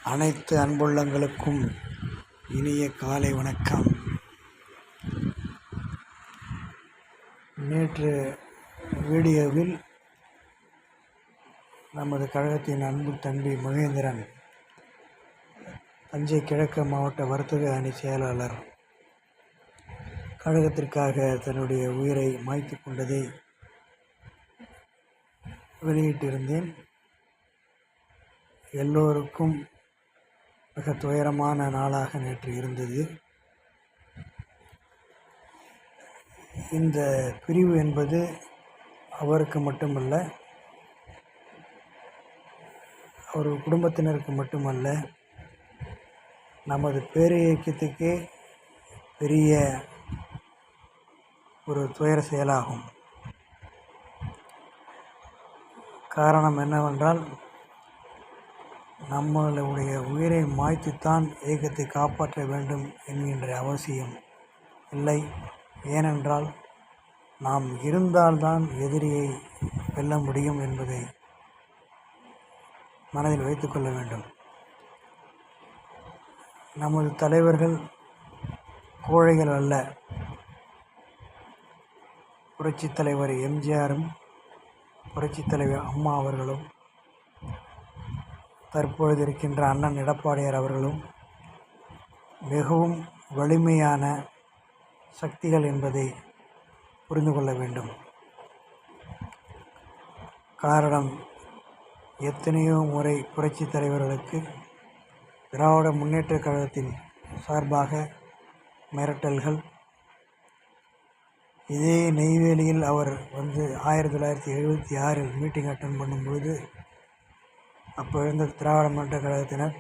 அனைத்து அன்புள்ளங்களுக்கும் இனிய காலை வணக்கம். நேற்று வீடியோவில் நமது கழகத்தின் அன்பு தம்பி மகேந்திரன், தஞ்சை கிழக்கு மாவட்ட வர்த்தக அணி செயலாளர், கழகத்திற்காக தன்னுடைய உயிரை மாய்த்து கொண்டதை வெளியிட்டிருந்தேன். எல்லோருக்கும் மிக துயரமான நாளாக நேற்று இருந்தது. இந்த பிரிவு என்பது அவருக்கு மட்டுமல்ல, அவர் குடும்பத்தினருக்கு மட்டுமல்ல, நமது பேர் இயக்கத்துக்கே பெரிய ஒரு துயர செயலாகும். காரணம் என்னவென்றால், நம்மளுடைய உயிரை மாய்த்துத்தான் இயக்கத்தை காப்பாற்ற வேண்டும் என்கின்ற அவசியம் இல்லை. ஏனென்றால், நாம் இருந்தால்தான் எதிரியை வெல்ல முடியும் என்பதை மனதில் வைத்துக்கொள்ள வேண்டும். நமது தலைவர்கள் கோழைகள் அல்ல. புரட்சித் தலைவர் எம்ஜிஆரும் புரட்சித் தலைவர் அம்மா அவர்களும் தற்பொழுது இருக்கின்ற அண்ணன் எடப்பாடியார் அவர்களும் மிகவும் வலிமையான சக்திகள் என்பதை புரிந்து கொள்ள வேண்டும். காரணம், எத்தனையோ முறை புரட்சித் தலைவர்களுக்கு திராவிட முன்னேற்றக் கழகத்தின் சார்பாக மிரட்டல்கள். இதே நெய்வேலியில் அவர் வந்து 1976 மீட்டிங் அட்டன் பண்ணும்பொழுது, அப்போ இருந்த திராவிட முன்னேற்றக் கழகத்தினர்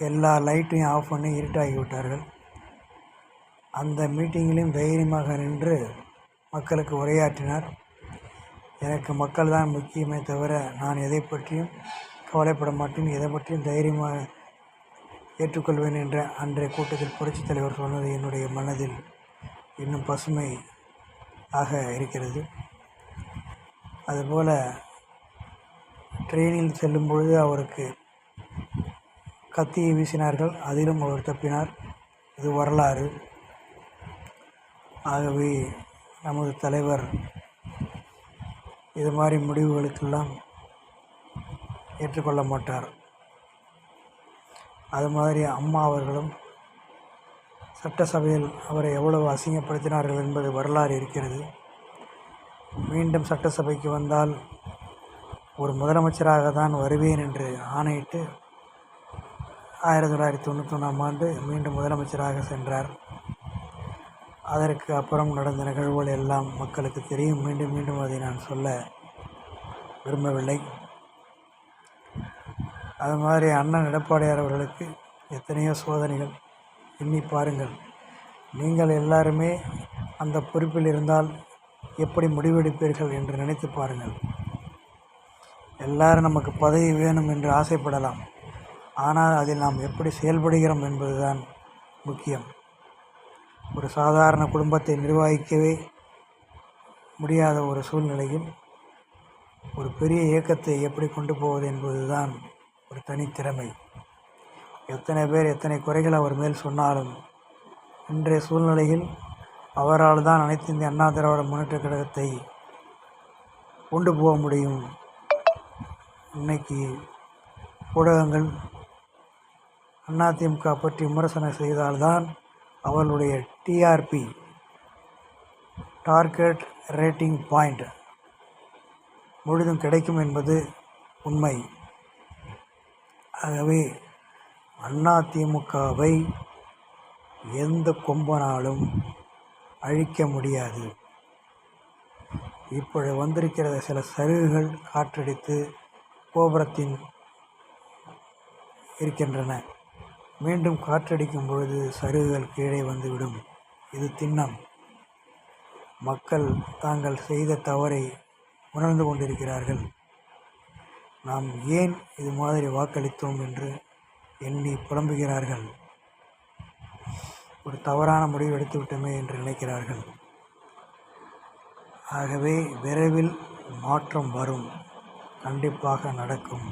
எல்லா லைட்டையும் ஆஃப் பண்ணி இருட்டாகி விட்டார்கள். அந்த மீட்டிங்கிலும் தைரியமாக நின்று மக்களுக்கு உரையாற்றினார். எனக்கு மக்கள் தான் முக்கியமே தவிர நான் எதை பற்றியும் கவலைப்பட மாட்டேன், எதை பற்றியும் தைரியமாக ஏற்றுக்கொள்வேன் என்ற அன்றைய கூட்டத்தில் புரட்சித் தலைவர் சொன்னது என்னுடைய மனதில் இன்னும் பசுமை ஆக இருக்கிறது. அதுபோல் ட்ரெயினில் செல்லும் பொழுது அவருக்கு கத்தியை வீசினார்கள், அதிலும் அவர் தப்பினார். இது வரலாறு. ஆகவே நமது தலைவர் இது மாதிரி முடிவுகளுக்கெல்லாம் ஏற்றுக்கொள்ள மாட்டார். அது மாதிரி அம்மா அவர்களும் சட்டசபையில் அவரை எவ்வளவு அசிங்கப்படுத்தினார்கள் என்பது வரலாறு இருக்கிறது. மீண்டும் சட்டசபைக்கு வந்தால் ஒரு முதலமைச்சராக தான் வருவேன் என்று ஆணையிட்டு 1991 மீண்டும் முதலமைச்சராக சென்றார். அதற்கு அப்புறம் நடந்த நிகழ்வுகள் எல்லாம் மக்களுக்கு தெரியும். மீண்டும் மீண்டும் அதை நான் சொல்ல விரும்பவில்லை. அது மாதிரி அண்ணன் எடப்பாடியார் அவர்களுக்கு எத்தனையோ சோதனைகள். எண்ணி பாருங்கள். நீங்கள் எல்லாருமே அந்த பொறுப்பில் இருந்தால் எப்படி முடிவெடுப்பீர்கள் என்று நினைத்து பாருங்கள். எல்லாரும் நமக்கு பதவி வேணும் என்று ஆசைப்படலாம், ஆனால் அதில் நாம் எப்படி செயல்படுகிறோம் என்பதுதான் முக்கியம். ஒரு சாதாரண குடும்பத்தை நிர்வகிக்கவே முடியாத ஒரு சூழ்நிலையில் ஒரு பெரிய இயக்கத்தை எப்படி கொண்டு போவது என்பதுதான் ஒரு தனித்திறமை. எத்தனை பேர் எத்தனை குறைகள் அவர் மேல் சொன்னாலும் இன்றைய சூழ்நிலையில் அவரால் தான் அனைத்து இந்திய அண்ணா திராவிட முன்னேற்றக் கழகத்தை கொண்டு போக முடியும். இன்னைக்கு ஊடகங்கள் அதிமுக பற்றி விமர்சனம் செய்தால்தான் அவர்களுடைய டிஆர்பி, டார்கெட் ரேட்டிங் பாயிண்ட், முழுதும் கிடைக்கும் என்பது உண்மை. ஆகவே அதிமுகவை எந்த கொம்பனாலும் அழிக்க முடியாது. இப்பொழுது வந்திருக்கிற சில சரிவுகள் காற்றடித்து கோபுரத்தின் இருக்கின்றன. மீண்டும் காற்றடிக்கும் பொழுது சரிவுகள் கீழே வந்துவிடும். இது திண்ணம். மக்கள் தாங்கள் செய்த தவறை உணர்ந்து கொண்டிருக்கிறார்கள். நாம் ஏன் இது மாதிரி வாக்களித்தோம் என்று எண்ணி புலம்புகிறார்கள். ஒரு தவறான முடிவு எடுத்துவிட்டோமே என்று நினைக்கிறார்கள். ஆகவே விரைவில் மாற்றம் வரும், கண்டிப்பாக நடக்கும்.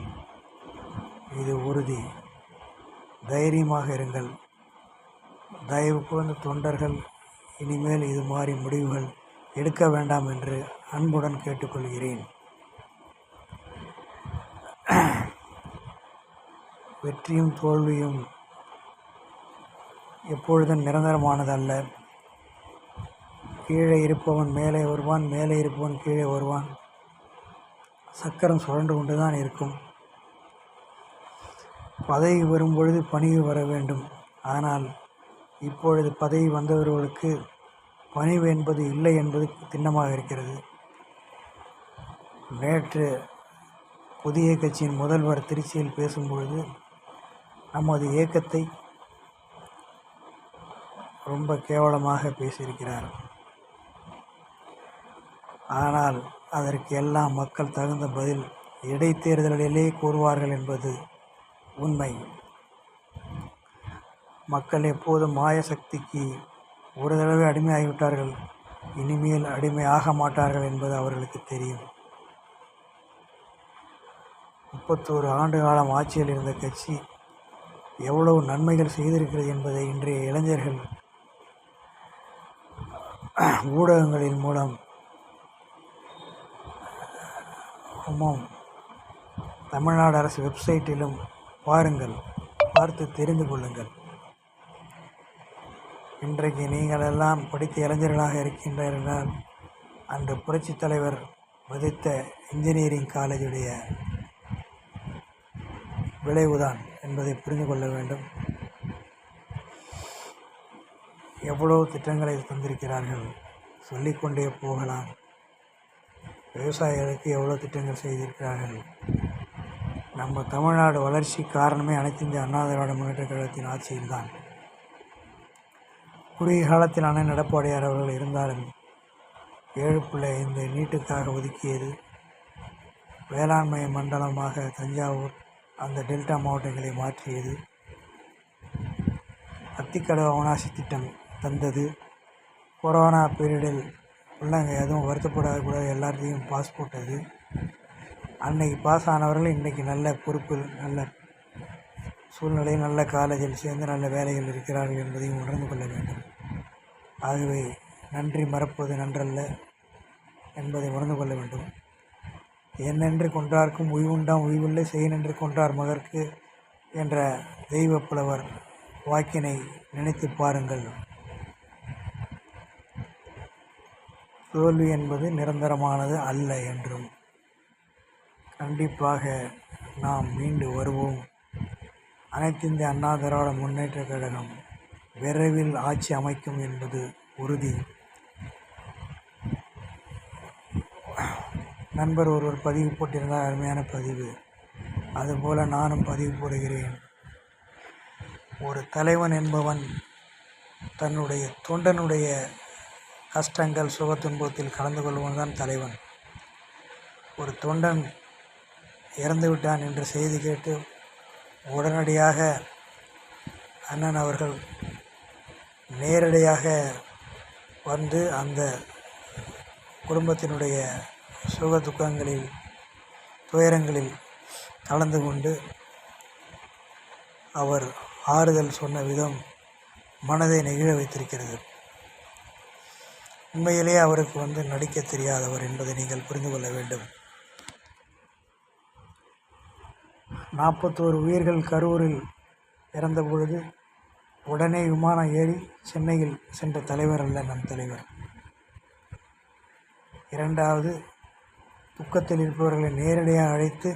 இது உறுதி. தைரியமாக இருங்கள். தயவு கூர்ந்த தொண்டர்கள் இனிமேல் இது மாதிரி முடிவுகள் எடுக்க வேண்டாம் என்று அன்புடன் கேட்டுக்கொள்கிறேன். வெற்றியும் தோல்வியும் எப்பொழுதும் நிரந்தரமானதல்ல. கீழே இருப்பவன் மேலே வருவான், மேலே இருப்பவன் கீழே வருவான். சக்கரம் சுழன்று கொண்டு தான் இருக்கும். பதவி வரும்பொழுது பணிவு வர வேண்டும். ஆனால் இப்பொழுது பதவி வந்தவர்களுக்கு பணிவு என்பது இல்லை என்பது திண்ணமாக இருக்கிறது. நேற்று புதிய கட்சியின் முதல்வர் திருச்சியில் பேசும்பொழுது நமது இயக்கத்தை ரொம்ப கேவலமாக பேசியிருக்கிறார். ஆனால் அதற்கு எல்லாம் மக்கள் தகுந்த பதில் இடைத்தேர்தலிலே கூறுவார்கள் என்பது உண்மை. மக்கள் எப்போதும் மாய சக்திக்கு ஒரு தடவை அடிமையாகிவிட்டார்கள். இனிமேல் அடிமையாக மாட்டார்கள் என்பது அவர்களுக்கு தெரியும். 31 ஆண்டு காலம் ஆட்சியில் இருந்த கட்சி எவ்வளவு நன்மைகள் செய்திருக்கிறது என்பதை இன்றைய இளைஞர்கள் ஊடகங்களின் மூலம் தமிழ்நாடு அரசு வெப்சைட்டிலும் பாருங்கள், பார்த்து தெரிந்து கொள்ளுங்கள். இன்றைக்கு நீங்கள் எல்லாம் படித்த இளைஞர்களாக இருக்கின்றீர்கள். அன்று புரட்சித் தலைவர் விதித்த இன்ஜினியரிங் காலேஜுடைய விளைவுதான் என்பதை புரிந்து கொள்ள வேண்டும். எவ்வளவு திட்டங்களை தந்திருக்கிறார்கள், சொல்லிக்கொண்டே போகலாம். விவசாயிகளுக்கு எவ்வளோ திட்டங்கள் செய்திருக்கிறார்கள். நம்ம தமிழ்நாடு வளர்ச்சி காரணமே அனைத்து இந்திய அண்ணா திராவிட முன்னேற்ற கழகத்தின் ஆட்சியில்தான். குறுகிய காலத்தில் அண்ணன் எடப்பாடியார் அவர்கள் இருந்தாலும் 7.5 நீட்டுக்காக ஒதுக்கியது, வேளாண்மை மண்டலமாக தஞ்சாவூர் அந்த டெல்டா மாவட்டங்களை மாற்றியது, அத்திக்கடவு அவனாசி திட்டம் தந்தது, கொரோனா பீரியடில் பிள்ளைங்க எதுவும் வருத்தப்படக்கூடாது எல்லாத்தையும் பாஸ் போட்டது. அன்னைக்கு பாஸ் ஆனவர்கள் இன்றைக்கி நல்ல பொறுப்பில், நல்ல சூழ்நிலையில், நல்ல காலேஜில் சேர்ந்து நல்ல வேலைகள் இருக்கிறார்கள் என்பதையும் உணர்ந்து கொள்ள வேண்டும். ஆகவே நன்றி மறப்பது நன்றல்ல என்பதை உணர்ந்து கொள்ள வேண்டும். என்னென்று கொன்றார்க்கும் உய்வுண்டாம் உய்வில்லை, செய்யனென்று கொன்றார் மகற்கு என்ற தெய்வ புலவர் வாக்கினை நினைத்து பாருங்கள். தோல்வி என்பது நிரந்தரமானது அல்ல என்றும் கண்டிப்பாக நாம் மீண்டு வருவோம். அனைத்து இந்திய அண்ணா திராவிட முன்னேற்ற கழகம் விரைவில் ஆட்சி அமைக்கும் என்பது உறுதி. நண்பர் ஒருவர் பதிவு போட்டிருந்தால் அருமையான பதிவு, அதுபோல் நானும் பதிவு போடுகிறேன். ஒரு தலைவன் என்பவன் தன்னுடைய தொண்டனுடைய கஷ்டங்கள் சுக துன்பத்தில் கலந்து கொள்வன் தான் தலைவன். ஒரு தொண்டன் இறந்துவிட்டான் என்ற செய்தி கேட்டு உடனடியாக அண்ணன் அவர்கள் நேரடியாக வந்து அந்த குடும்பத்தினுடைய சுக துக்கங்களில் துயரங்களில் கலந்து கொண்டு அவர் ஆறுதல் சொன்ன விதம் மனதை நெகிழ வைத்திருக்கிறது. உண்மையிலேயே அவருக்கு நடிக்க தெரியாதவர் என்பதை நீங்கள் புரிந்து கொள்ள வேண்டும். 41 உயிர்கள் கரூரில் இறந்த பொழுது உடனே விமானம் ஏறி சென்னையில் சென்ற தலைவர் அல்ல நம் தலைவர். இரண்டாவது, துக்கத்தில் இருப்பவர்களை நேரடியாக அழைத்து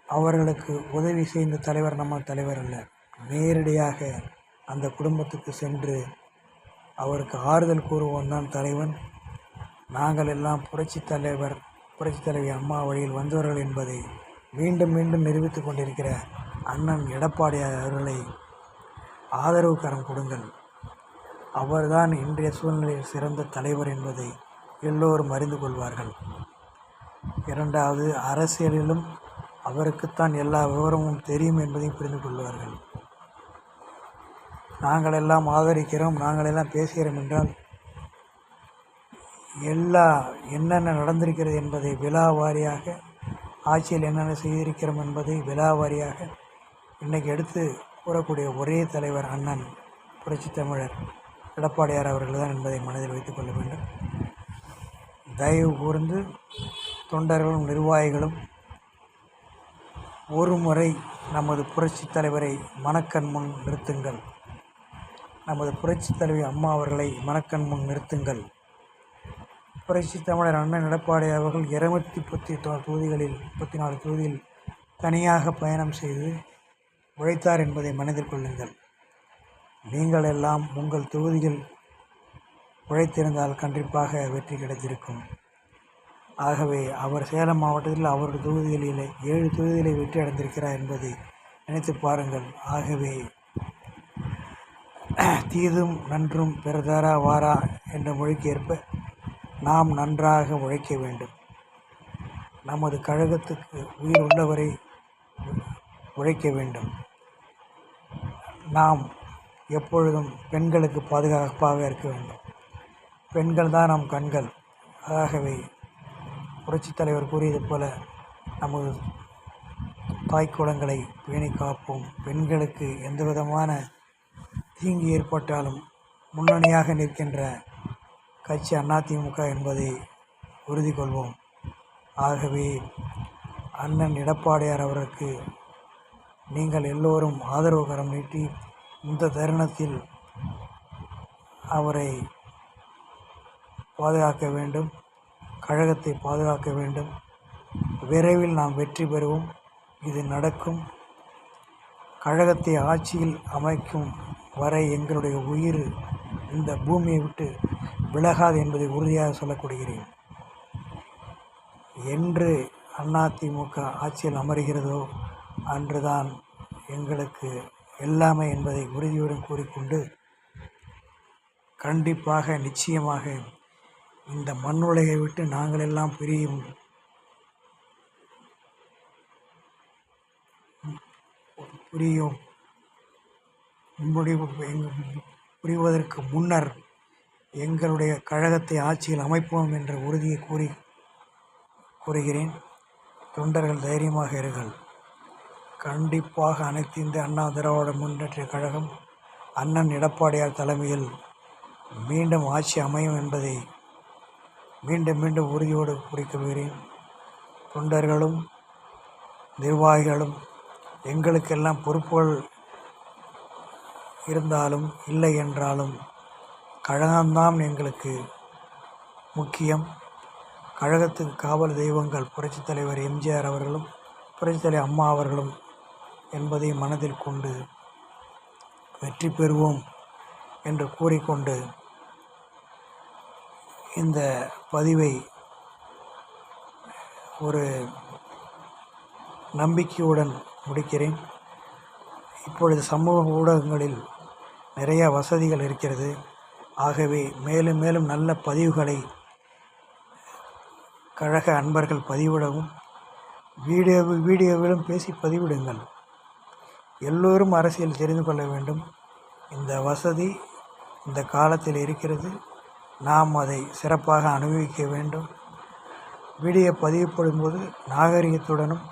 அவர்களுக்கு உதவி செய்த தலைவர் நம்ம தலைவர் அல்ல. நேரடியாக அந்த குடும்பத்துக்கு சென்று அவருக்கு ஆறுதல் கூறுவோம் தான் தலைவன். நாங்கள் எல்லாம் புரட்சித் தலைவி அம்மா வழியில் வந்தவர்கள் என்பதை மீண்டும் மீண்டும் நிரூபித்து கொண்டிருக்கிற அண்ணன் எடப்பாடியார் அவர்களை ஆதரவு கரம் கொடுங்கள். அவர்தான் இன்றைய சூழ்நிலையில் சிறந்த தலைவர் என்பதை எல்லோரும் அறிந்து கொள்வார்கள். இரண்டாவது, அரசியலிலும் அவருக்குத்தான் எல்லா விவரமும் தெரியும் என்பதையும் புரிந்து கொள்வார்கள். நாங்கள் எல்லாம் ஆதரிக்கிறோம், நாங்கள் எல்லாம் பேசுகிறோம் என்றால் என்னென்ன நடந்திருக்கிறது என்பதை விழாவாரியாக, ஆட்சியில் என்னென்ன செய்திருக்கிறோம் என்பதை விழாவாரியாக இன்றைக்கி எடுத்து கூறக்கூடிய ஒரே தலைவர் அண்ணன் புரட்சித் தமிழர் எடப்பாடியார் அவர்கள் தான் என்பதை மனதில் வைத்துக் கொள்ள வேண்டும். தயவு கூர்ந்து தொண்டர்களும் நிர்வாகிகளும் ஒரு முறை நமது புரட்சித் தலைவரை மனக்கண் முன் நிறுத்துங்கள். நமது புரட்சித் தலைவி அம்மா அவர்களை மனக்கண் முன் நிறுத்துங்கள். புரட்சித் தமிழர் அண்ணன் எடப்பாடியார் அவர்கள் 34 தொகுதியில் தனியாக பயணம் செய்து உழைத்தார் என்பதை மனதில் கொள்ளுங்கள். நீங்கள் எல்லாம் உங்கள் தொகுதியில் உழைத்திருந்தால் கண்டிப்பாக வெற்றி கிடைத்திருக்கும். ஆகவே அவர் சேலம் மாவட்டத்தில் அவருடைய தொகுதிகளிலே 7 தொகுதிகளை வெற்றி அடைந்திருக்கிறார் என்பதை நினைத்து பாருங்கள். ஆகவே தீதும் நன்றும் பிறதாரா வாரா என்ற மொழிக்கு ஏற்ப நாம் நன்றாக உழைக்க வேண்டும். நமது கழகத்துக்கு உயிர் உள்ளவரை உழைக்க வேண்டும். நாம் எப்பொழுதும் பெண்களுக்கு பாதுகாப்பாக இருக்க வேண்டும். பெண்கள் தான் நம் கண்கள். ஆகவே புரட்சித் தலைவர் கூறியது போல நமது தாய்க்குளங்களை பேணி காப்போம். பெண்களுக்கு எந்த விதமான தீங்கு ஏற்பட்டாலும் முன்னணியாக நிற்கின்ற கட்சி அதிமுக என்பதை உறுதி கொள்வோம். ஆகவே அண்ணன் எடப்பாடியார் அவருக்கு நீங்கள் எல்லோரும் ஆதரவு கரம் நீட்டி இந்த தருணத்தில் அவரை பாதுகாக்க வேண்டும். கழகத்தை பாதுகாக்க வேண்டும். விரைவில் நாம் வெற்றி பெறுவோம். இது நடக்கும். கழகத்தை ஆட்சியில் அமைக்கும் வரை எங்களுடைய உயிர் இந்த பூமியை விட்டு விலகாது என்பதை உறுதியாக சொல்லப்படுகிறேன். என்று அதிமுக ஆட்சியில் அமர்கிறதோ அன்றுதான் எங்களுக்கு எல்லாமே என்பதை உறுதியுடன் கூறிக்கொண்டு, கண்டிப்பாக நிச்சயமாக இந்த மண்ணுலகை விட்டு நாங்கள் எல்லாம் பிரியும் புரிவதற்கு முன்னர் எங்களுடைய கழகத்தை ஆட்சியில் அமைப்போம் என்ற உறுதியை கூறுகிறேன். தொண்டர்கள் தைரியமாக இருங்கள். கண்டிப்பாக அனைத்து இந்திய அண்ணா திராவிட முன்னேற்ற கழகம் அண்ணன் எடப்பாடியார் தலைமையில் மீண்டும் ஆட்சி அமையும் என்பதை மீண்டும் உறுதியோடு கூறிக்கொள்கிறேன். தொண்டர்களும் நிர்வாகிகளும் எங்களுக்கெல்லாம் பொறுப்புகள் இருந்தாலும் இல்லை என்றாலும் கழகம்தான் எங்களுக்கு முக்கியம். கழகத்துக்கு காவல் தெய்வங்கள் புரட்சித் தலைவர் எம்ஜிஆர் அவர்களும் புரட்சித் தலைவர் அம்மா அவர்களும் என்பதை மனதில் கொண்டு வெற்றி பெறுவோம் என்று கூறிக்கொண்டு இந்த பதிவை ஒரு நம்பிக்கையுடன் முடிக்கிறேன். இப்பொழுது சமூக ஊடகங்களில் நிறைய வசதிகள் இருக்கிறது. ஆகவே மேலும் மேலும் நல்ல பதிவுகளை கழக அன்பர்கள் பதிவிடவும், வீடியோவிலும் பேசி பதிவிடுங்கள். எல்லோரும் அரசியல் தெரிந்து கொள்ள வேண்டும். இந்த வசதி இந்த காலத்தில் இருக்கிறது. நாம் அதை சிறப்பாக அனுபவிக்க வேண்டும். வீடியோ பதிவுப்படும்போது நாகரிகத்துடனும்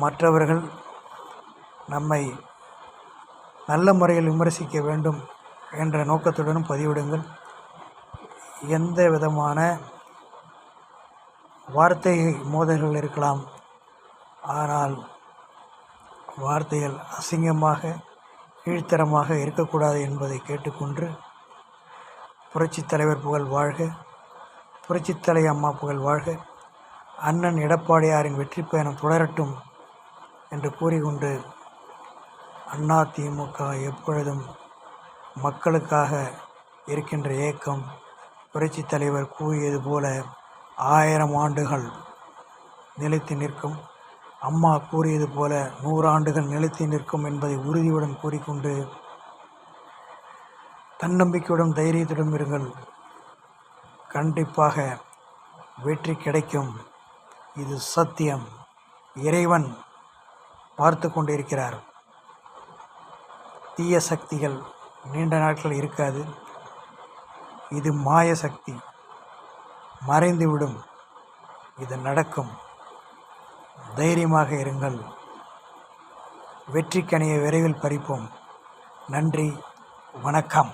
மற்றவர்கள் நம்மை நல்ல முறையில் விமர்சிக்க வேண்டும் என்ற நோக்கத்துடனும் பதிவிடுங்கள். எந்த விதமான வார்த்தை மோதல்கள் இருக்கலாம். ஆனால் வார்த்தைகள் அசிங்கமாக கீழ்த்தரமாக இருக்கக்கூடாது என்பதை கேட்டுக்கொண்டு, புரட்சித் தலைவர் புகழ் வாழ்க, புரட்சித் தலைவி அம்மா புகழ் வாழ்க, அண்ணன் எடப்பாடியாரின் வெற்றி பயணம் தொடரட்டும் என்று கூறிக்கொண்டு, அதிமுக எப்பொழுதும் மக்களுக்காக இருக்கின்ற இயக்கம். புரட்சித் தலைவர் கூறியது போல 1000 ஆண்டுகள் நிலைத்து நிற்கும். அம்மா கூறியது போல 100 ஆண்டுகள் நிலைத்து நிற்கும் என்பதை உறுதியுடன் கூறிக்கொண்டு, தன்னம்பிக்கையுடன் தைரியத்துடன் இருங்கள். கண்டிப்பாக வெற்றி கிடைக்கும். இது சத்தியம். இறைவன் பார்த்து கொண்டிருக்கிறார். தீய சக்திகள் நீண்ட நாட்கள் இருக்காது. இது மாய சக்தி, மறைந்துவிடும். இது நடக்கும். தைரியமாக இருங்கள். வெற்றிக்கனியை விரைவில் பறிப்போம். நன்றி, வணக்கம்.